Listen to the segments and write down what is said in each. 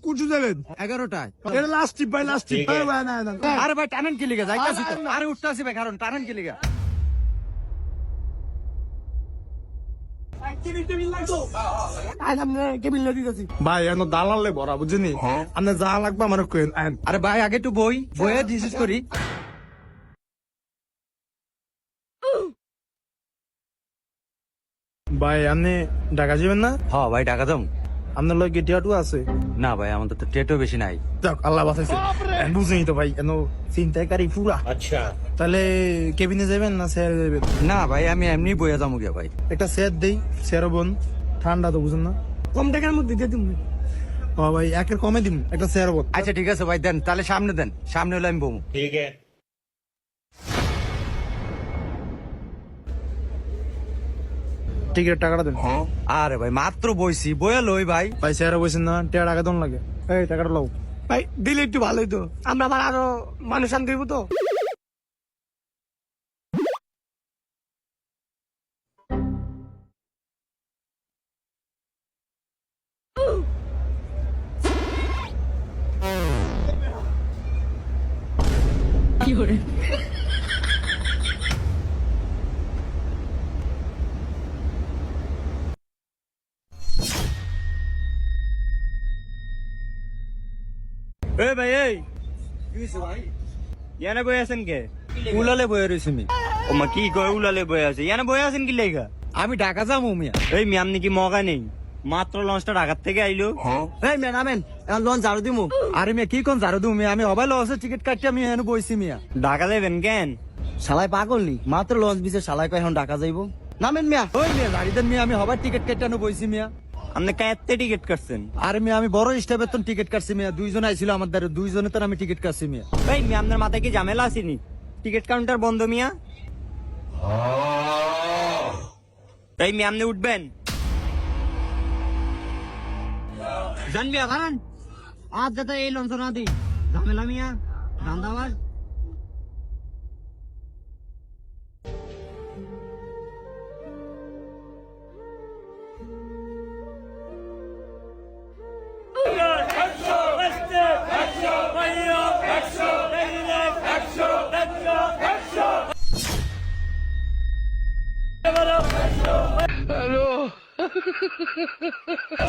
কুচু যাবেন 11টায়। এটা লাস্ট টিপ ভাই, লাস্ট টিপ ভাই। আরে ভাই টানেন কি লিগা যাইতাছি তো। আরে উঠতাছি ভাই, কারণ টানেন কি লিগা। ভাই এখন দালালে ভরা বুঝিনি, আপনার যা লাগবে আমার কেন। আরে ভাই আগে একটু বইয়ে ডিসিস করি। ভাই আপনি ঢাকা যাবেন না? হ্যাঁ ভাই টাকা দাম। আপনার লোক গেটিয়াটু আছে? না ভাই আমাদের তো টেটও বেশি নাই। যাক আল্লাহ বাঁচাইছে। বুঝিনি তো ভাই কেন চিন্তাকারী পুরা। আচ্ছা তাহলে কেবিনে যাবেন না স্যার যাবেন? না ভাই আমি এমনি বইয়া যাবো গিয়া ভাই। একটা স্যার দেই, স্যার বোন ঠান্ডা তো বুঝুন না, কম টাকার মধ্যে দিয়ে দিন। ও ভাই একের কমে দিন একটা স্যার বোন। আচ্ছা ঠিক আছে ভাই দেন, তাহলে সামনে দেন, সামনে হলে আমি বমু। ठीक है। টিকিটের টাকাটা দেন। আরে ভাই মাত্র বইছি, বইয়া লই ভাই। ভাই স্যার বলছেন না টাকা দন লাগে, এই টাকাটা লও ভাই, দিলে একটু ভালোই তো, আমরা আবার আরো মানুষ আনতে দিব তো। এই ভাই এই ইয়ানে বই আছেন কে? উলালে বই রইছি আমি। ও মা কি কয় উলালে বয়ে আছে, ইয়ানে বয়ে আছেন কি লেগা? আমি ঢাকা যাবো মিয়া। এই মি আপনি কি মগা নেই? মাত্র লঞ্চটা ঢাকার থেকে আইলো। এই মিয়া নামেন, এখন লঞ্চ ঝাড়ু দিমু। আরে মিয়া কি কোন ঝাড়ু দিমু মিয়া, আমি হবাই লঞ্চের টিকিট কাটছি, আমি এখানে বইছি মিয়া। ঢাকা যাবেন কেন? শালাই পাগল নি, মাত্র লঞ্চ বিছে শালাই কয় এখন ঢাকা যাইবো। নামেন মিয়া। ওই মিয়া গাড়ি দেন মিয়া, আমি হবার টিকিট কেটে বইছি মিয়া। আপনি কাঁদতে টিকিট কাটছেন? আরে মিয়া আমি বড় স্টাফের তো টিকিট কাটছি মিয়া, দুইজন আইছিল আমার দ্বারা, দুইজনে তো আমি টিকিট কাটছি মিয়া। এই মি আপনার মাথায় কি ঝামেলা আসেনি? টিকিট কাউন্টার বন্ধ মিয়া। এই মি আপনি উঠবেন? জানবি কারণ আজ যাতে এই লঞ্চ না দিই ঝামেলা মিয়া ধান্দাবাজ।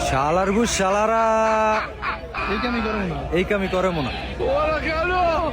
শালার ঘুষ শালারা এই কামি করো না, এই কামি করে মনে হয়।